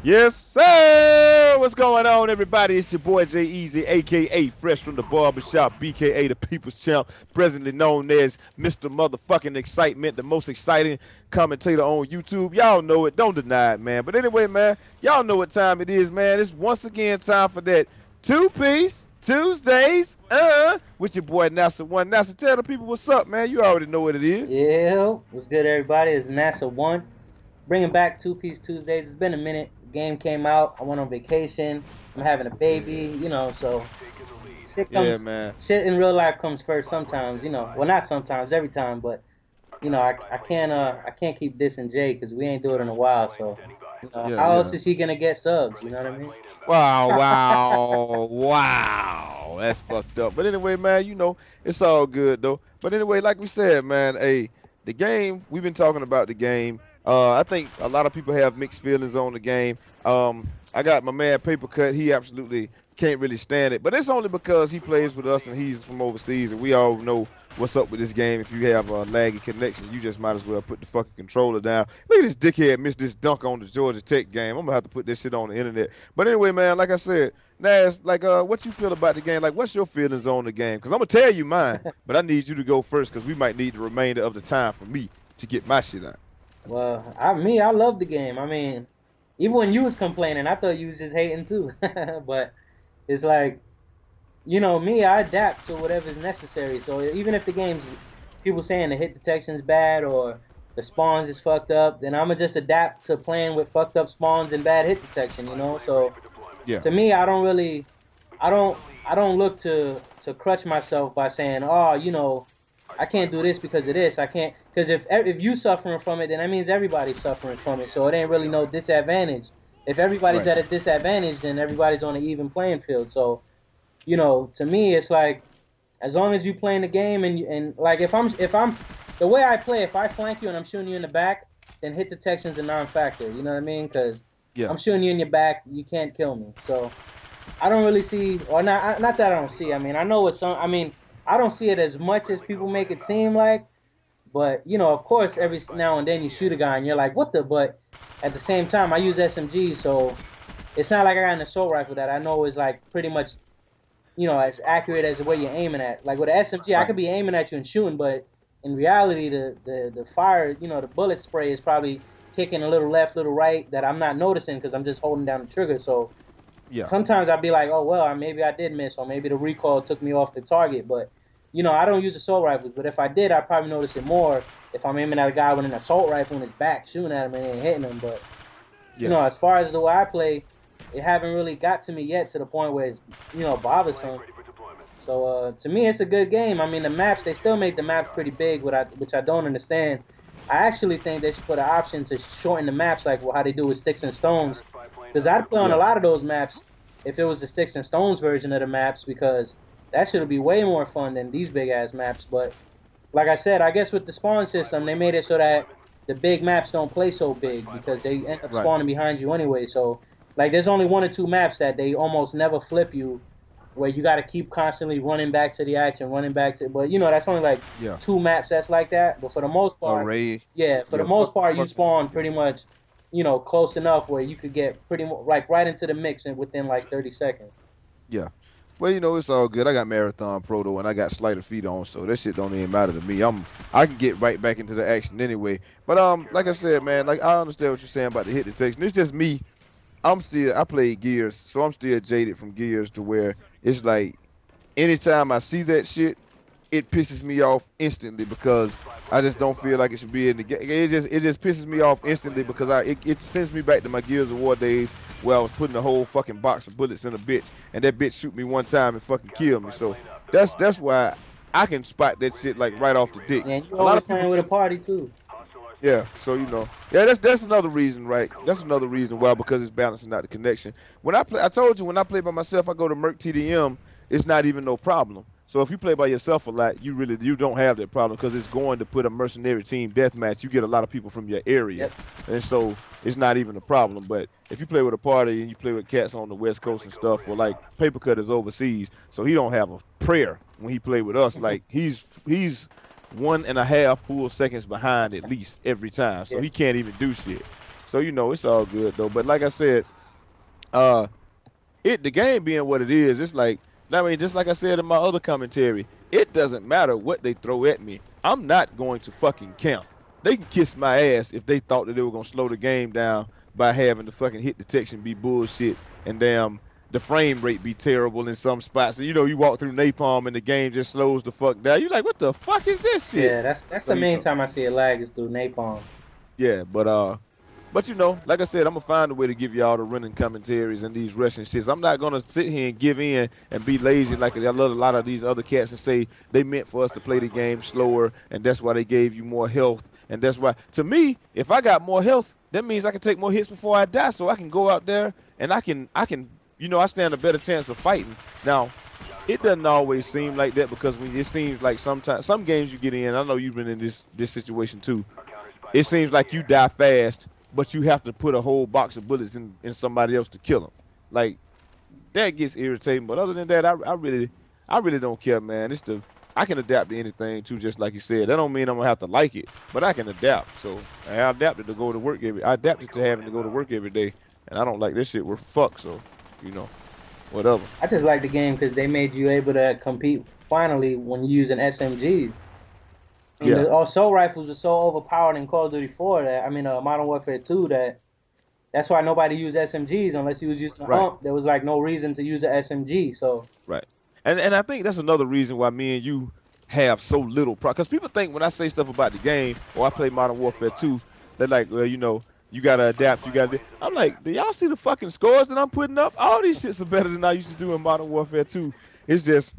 Yes, sir. What's going on, everybody? It's your boy Jay Eazy, aka Fresh from the Barbershop, BKA the People's Champ, presently known as Mr. Motherfucking Excitement, the most exciting commentator on YouTube. Y'all know it, don't deny it, man. But anyway, man, y'all know what time it is, man. It's once again time for that two-piece Tuesdays, with your boy NeverCCC. NASA, tell the people what's up, man. You already know what it is. Yeah, what's good, everybody? It's xNaSaoNe, bringing back Two Piece Tuesdays. It's been a minute. Game came out. I went on vacation. I'm having a baby, so Yeah, man. shit in real life comes first sometimes, Well, not sometimes, every time, but I can't keep dissing Jay because we ain't do it in a while. So, Yeah, how else yeah. is he gonna get subs? You know what I mean? Wow, wow, wow. That's fucked up. But anyway, man, it's all good though. But anyway, like we said, man, the game, we've been talking about the game. I think a lot of people have mixed feelings on the game. I got my man Paper Cut. He absolutely can't really stand it. But it's only because he plays with us and he's from overseas and we all know what's up with this game. If you have a laggy connection, you just might as well put the fucking controller down. Look at this dickhead miss this dunk on the Georgia Tech game. I'm gonna have to put this shit on the internet. But anyway, man, like I said, Nas, like, what you feel about the game? Like, what's your feelings on the game? Because I'm gonna tell you mine, but I need you to go first because we might need the remainder of the time for me to get my shit out. Well, I love the game. I mean, even when you was complaining, I thought you was just hating too. But it's like, me, I adapt to whatever's necessary. So even if the game's people saying the hit detection's bad or the spawns is fucked up, then I'ma just adapt to playing with fucked up spawns and bad hit detection. So Yeah, to me, I don't, I don't look to crutch myself by saying, oh, I can't do this because of this. I can't because if you suffering from it, then that means everybody's suffering from it. So it ain't really no disadvantage. If everybody's right. at a disadvantage, then everybody's on an even playing field. So to me, it's like as long as you playing the game and like if I'm the way I play, if I flank you and I'm shooting you in the back, then hit detection's a non-factor. You know what I mean? Because Yeah, I'm shooting you in your back, you can't kill me. So I don't really see, or not that I don't see. I mean, I know it's some. I mean, I don't see it as much as people make it seem like. But of course, every now and then you shoot a guy and you're like, what the? But at the same time, I use SMGs, so it's not like I got an assault rifle that I know is like pretty much as accurate as the way you're aiming at. Like with an SMG, I right. could be aiming at you and shooting, but in reality, the fire, the bullet spray is probably kicking a little left, little right that I'm not noticing because I'm just holding down the trigger. So Yeah, sometimes I'd be like, oh well, maybe I did miss, or maybe the recoil took me off the target. But I don't use assault rifles. But if I did, I'd probably notice it more if I'm aiming at a guy with an assault rifle in his back, shooting at him and then hitting him. But yeah. as far as the way I play, it haven't really got to me yet to the point where it's bothersome. So to me, it's a good game. I mean, the maps, they still make the maps pretty big, which I don't understand. I actually think they should put an option to shorten the maps, like how they do with Sticks and Stones. Because I'd play on a Yeah. lot of those maps if it was the Sticks and Stones version of the maps, because that should be way more fun than these big ass maps. But like I said, I guess with the spawn system, they made it so that the big maps don't play so big because they end up Right. spawning behind you anyway. So like, there's only one or two maps that they almost never flip you, where you got to keep constantly running back to the action, running back to. But that's only like Yeah. two maps that's like that. But for the most part, Array. yeah, for the Yeah. most part, you Fuck. spawn pretty much, close enough where you could get pretty much like right into the mix and within like 30 seconds. Yeah. Well, it's all good. I got Marathon Proto and I got Slider Feet on, so that shit don't even matter to me. I can get right back into the action anyway. But like I said, man, like I understand what you're saying about the hit detection. It's just me. I play Gears, so I'm still jaded from Gears to where it's like anytime I see that shit, it pisses me off instantly because I just don't feel like it should be in the game. It just pisses me off instantly because it sends me back to my Gears of War days where I was putting a whole fucking box of bullets in a bitch and that bitch shoot me one time and fucking kill me. So that's why I can spot that shit like right off the dick. And you A lot always of people playing with a can. party too. Yeah, so yeah, that's another reason, right? That's another reason why, because it's balancing out the connection. When I play, I told you when I play by myself, I go to Merc TDM. It's not even no problem. So if you play by yourself a lot, you don't have that problem because it's going to put a mercenary team deathmatch. You get a lot of people from your area, Yep. and so it's not even a problem. But if you play with a party and you play with cats on the West Coast and stuff, or like Paper Cut is overseas, so he don't have a prayer when he play with us. Like he's 1.5 full seconds behind at least every time, so Yeah. he can't even do shit. So it's all good though. But like I said, uh, the game being what it is, it's like, I mean, just like I said in my other commentary, it doesn't matter what they throw at me. I'm not going to fucking camp. They can kiss my ass if they thought that they were gonna slow the game down by having the fucking hit detection be bullshit and damn the frame rate be terrible in some spots. So, you walk through napalm and the game just slows the fuck down. You're like, what the fuck is this shit? Yeah, that's So the main time I see it lag is through napalm. yeah, but like I said, I'm gonna find a way to give y'all the running commentaries and these rushing shits. I'm not gonna sit here and give in and be lazy like I love a lot of these other cats and say they meant for us to play the game slower and that's why they gave you more health and that's why. To me, if I got more health, that means I can take more hits before I die, so I can go out there and I stand a better chance of fighting. Now, it doesn't always seem like that because when it seems like sometimes some games you get in, I know you've been in this situation too. It seems like you die fast, but you have to put a whole box of bullets in somebody else to kill them. Like that gets irritating. But other than that, I really don't care, man. I can adapt to anything too, just like you said. That don't mean I'm gonna have to like it, but I can adapt. So I adapted to go to work I adapted to having to go to work every day, and I don't like this shit. We're fucked. So whatever. I just like the game because they made you able to compete finally when you're using SMGs. I mean, Yeah. the assault rifles were so overpowered in Call of Duty 4 Modern Warfare 2 that's why nobody used SMGs unless you was using a Right. hump. There was like no reason to use an SMG. So Right. And I think that's another reason why me and you have so little because people think when I say stuff about the game or I play Modern Warfare 2, they're like, well, you gotta adapt, I'm like, do y'all see the fucking scores that I'm putting up? All these shits are better than I used to do in Modern Warfare 2. It's just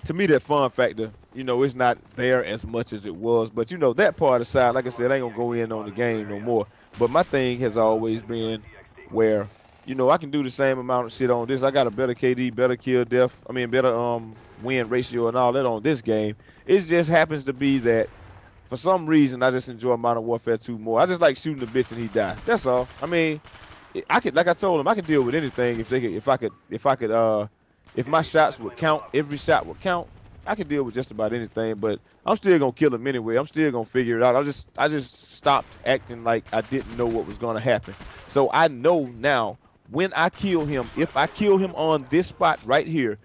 to me that fun factor, it's not there as much as it was. But that part aside, like I said, I ain't gonna go in on the game no more. But my thing has always been where, I can do the same amount of shit on this. I got a better KD, better kill death, better win ratio and all that on this game. It just happens to be that for some reason I just enjoy Modern Warfare 2 more. I just like shooting the bitch and he dies. That's all. I mean, I could, like I told him, I could deal with anything if my shots would count, every shot would count. I could deal with just about anything, but I'm still gonna kill him anyway. I'm still gonna figure it out. I just stopped acting like I didn't know what was gonna happen. So I know now when I kill him, if I kill him on this spot right here,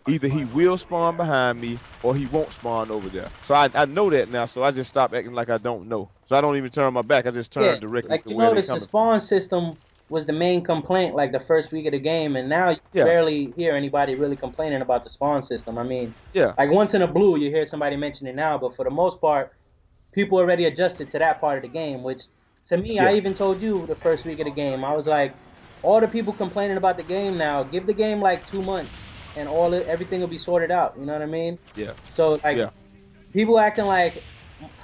either he will spawn behind me or he won't spawn over there. So I know that now. So I just stop acting like I don't know. So I don't even turn my back. I just turn directly like to you where they notice the coming. spawn system was the main complaint like the first week of the game, and now you Yeah. barely hear anybody really complaining about the spawn system. I mean, Yeah. like once in a blue you hear somebody mention it now, but for the most part, people already adjusted to that part of the game. Which to me, Yeah. I even told you the first week of the game, I was like, all the people complaining about the game now, give the game like 2 months, and everything will be sorted out. You know what I mean? Yeah. So like, Yeah. people acting like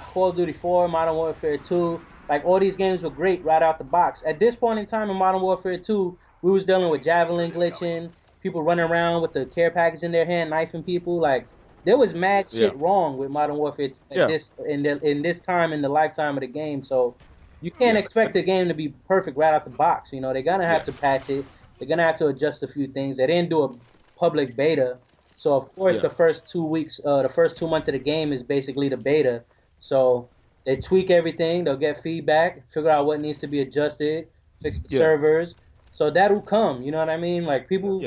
Call of Duty 4, Modern Warfare 2, like all these games were great right out the box. At this point in time in Modern Warfare 2, we was dealing with javelin glitching, people running around with the care package in their hand, knifing people. Like there was mad shit wrong with Modern Warfare in this time in the lifetime of the game. So you can't expect the game to be perfect right out the box. They're gonna have to patch it. They're gonna have to adjust a few things. They didn't do a public beta, so of course the first 2 weeks, the first 2 months of the game is basically the beta. So they tweak everything. They'll get feedback, figure out what needs to be adjusted, fix the servers. So that'll come. You know what I mean? Like people,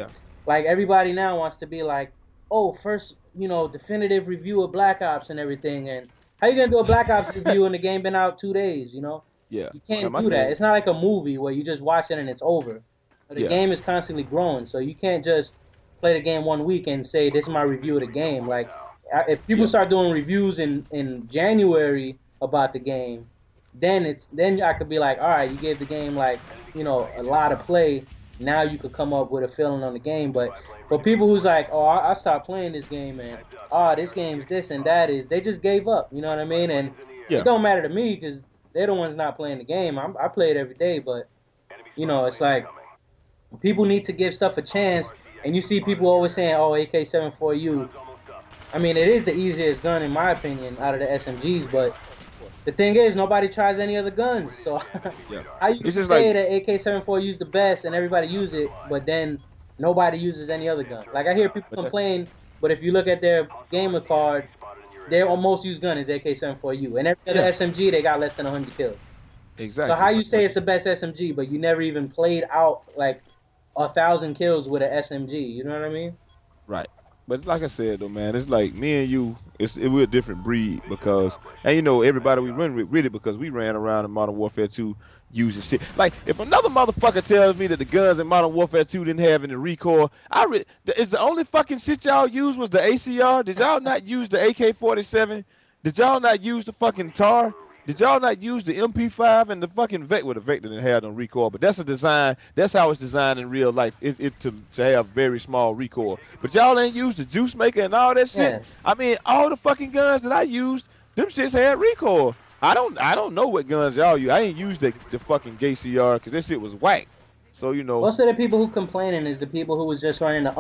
like everybody now wants to be like, oh, first, definitive review of Black Ops and everything. And how you gonna do a Black Ops review when the game been out 2 days? Yeah. You can't do that. It's not like a movie where you just watch it and it's over. But the game is constantly growing, so you can't just play the game 1 week and say this is my review of the game. Like if people start doing reviews in January about the game, then I could be like, all right, you gave the game like a lot of play. Now you could come up with a feeling on the game. But for people who's like, oh, I stopped playing this game and this game's this and that is, they just gave up. You know what I mean? And it don't matter to me because they're the ones not playing the game. I play it every day, but it's like people need to give stuff a chance. And you see people always saying, oh, AK-74U. I mean, it is the easiest gun, in my opinion, out of the SMGs, but the thing is, nobody tries any other guns. So how you can say that AK-74U is the best and everybody use it, but then nobody uses any other gun? Like, I hear people complain, but if you look at their gamer card, their most used gun is AK-74U. And every other SMG, they got less than 100 kills. So Exactly. how you say it's the best SMG, but you never even played out like 1,000 kills with an SMG? You know what I mean? Right. But like I said though, man, it's like me and you, we're a different breed because, and you know, everybody we run with really because we ran around in Modern Warfare 2 using shit. Like if another motherfucker tells me that the guns in Modern Warfare 2 didn't have any recoil, is the only fucking shit y'all used was the ACR? Did y'all not use the AK-47? Did y'all not use the fucking TAR? Did y'all not use the MP5 and the fucking Vector? Well, the Vector didn't have no recoil, but that's a design. That's how it's designed in real life. It to have very small recoil. But y'all ain't used the juice maker and all that shit. Yeah. I mean, all the fucking guns that I used, them shits had recoil. I don't know what guns y'all use. I ain't used the fucking gay CR because this shit was whack. So you know, Most of the people who complaining is the people who was just running the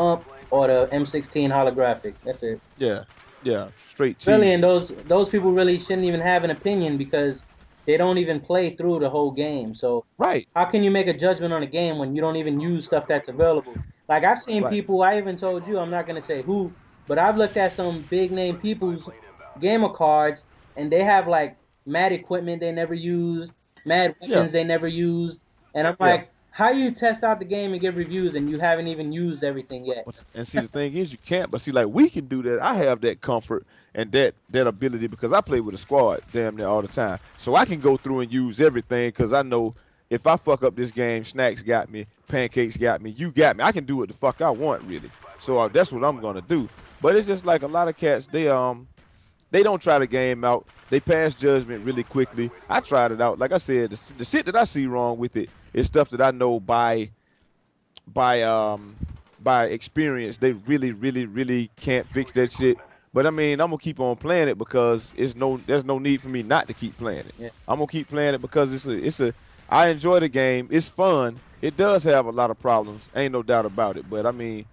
or the M16 holographic. That's it. yeah, yeah, straight Really, cheesy. and those people really shouldn't even have an opinion because they don't even play through the whole game. So Right, how can you make a judgment on a game when you don't even use stuff that's available? Like I've seen right. people. I even told you I'm not gonna say who, but I've looked at some big name people's gamer cards, and they have like mad equipment they never used, mad Yeah, weapons they never used, and I'm yeah. like, how you test out the game and give reviews and you haven't even used everything yet? And see, the thing is, you can't. But see, like we can do that. I have that comfort and that ability because I play with a squad damn near all the time. So I can go through and use everything because I know if I fuck up this game, Snacks got me, Pancakes got me, you got me. I can do what the fuck I want really. So that's what I'm gonna do. But it's just like a lot of cats. They don't try the game out. They pass judgment really quickly. I tried it out. Like I said, the shit that I see wrong with it is stuff that I know by um by experience they really can't fix that shit. But I mean, I'm gonna keep on playing it because there's no need for me not to keep playing it. Yeah. I'm gonna keep playing it because it's a I enjoy the game. It's fun. It does have a lot of problems, ain't no doubt about it. But I mean,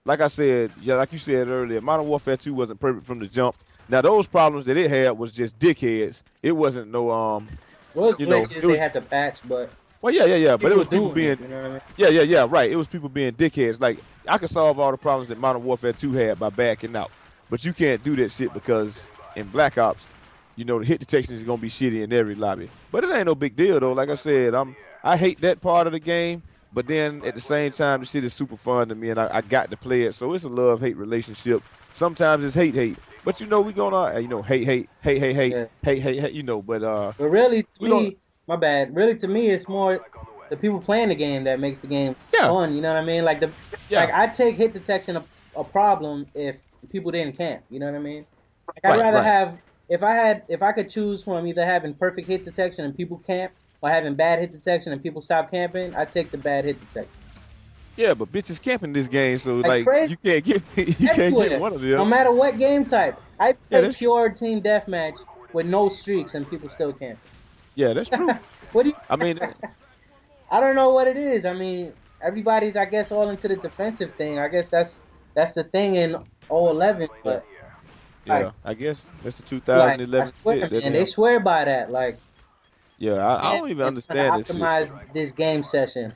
like I said, yeah, like you said earlier, Modern Warfare 2 wasn't perfect from the jump. Now those problems that it had was just dickheads. It wasn't no It was it glitches they was had to patch, but well, yeah, but it people was people doing it. being You know what I mean? yeah, right. It was people being dickheads. Like I could solve all the problems that Modern Warfare 2 had by backing out, but you can't do that shit because in Black Ops, you know, the hit detection is gonna be shitty in every lobby. But it ain't no big deal though. Like I said, I hate that part of the game, but then at the same time, the shit is super fun to me, and I got to play it. So it's a love hate relationship. Sometimes it's hate, but you know we gonna Yeah. hate, you know. But But really, to we gonna me, my bad. Really, to me, it's more the people playing the game that makes the game yeah fun. You know what I mean? yeah Like I take hit detection a problem if people didn't camp. You know what I mean? Like I'd right rather right. have if I could choose from either having perfect hit detection and people camp or having bad hit detection and people stop camping, I'd take the bad hit detection. Yeah, but bitches camping this game, so Like like crazy you can't get you can't get everywhere, one of no them. matter what game type. I Yeah, play that's true. pure team deathmatch with no streaks and people still camping. Yeah, that's true. What do you I mean, I don't know what it is. I mean, everybody's I guess all into the defensive thing. I guess that's the thing in 011, yeah, but like yeah. I guess that's the I 2011 swear shit. That man, they damn. swear by that. Like Yeah, I damn, don't even man, trying to understand this shit. optimize this game session.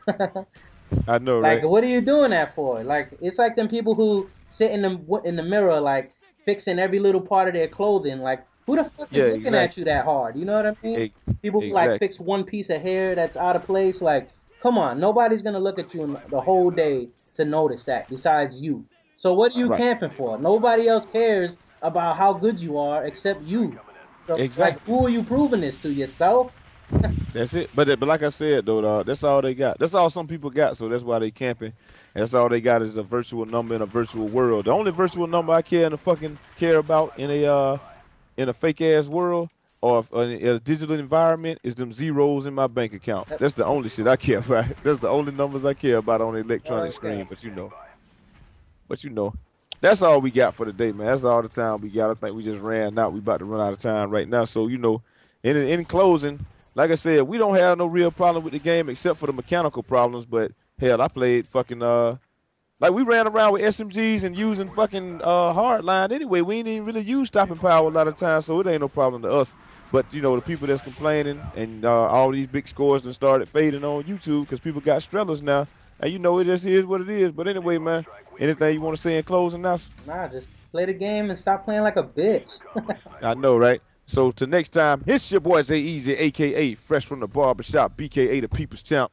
I know, Like right? what are you doing that for? Like it's like them people who sit in the mirror like fixing every little part of their clothing. Like who the fuck Yeah, is looking at exactly. you that hard? You know what I mean? E- People who like exactly. fix one piece of hair that's out of place. Like come on, nobody's gonna look at you in the whole day to notice that besides you. So what are you Right. camping for? Nobody else cares about how good you are except you. So like Exactly. who are you proving this to yourself? That's it. But like I said though, dawg, that's all they got. That's all some people got. So that's why they camping. And that's all they got is a virtual number in a virtual world. The only virtual number I care in the fucking care about in a fake ass world or in a digital environment is them zeros in my bank account. That's the only shit I care about. That's the only numbers I care about on the electronic Okay. screen. But you know, that's all we got for today, man. That's all the time we got. I think we just ran out. We about to run out of time right now. So you know, in closing, like I said, we don't have no real problem with the game except for the mechanical problems. But hell, I played fucking like we ran around with SMGs and using fucking hardline anyway. We ain't even really use stopping power a lot of times, so it ain't no problem to us. But you know the people that's complaining and all these big scores that started fading on YouTube because people got strellers now, and you know it just is what it is. But anyway, man, anything you want to say in closing now? Nah, just play the game and stop playing like a bitch. I know, right? So till next time, it's your boy Eazy, aka Fresh from the Barbershop, BKA the People's Champ.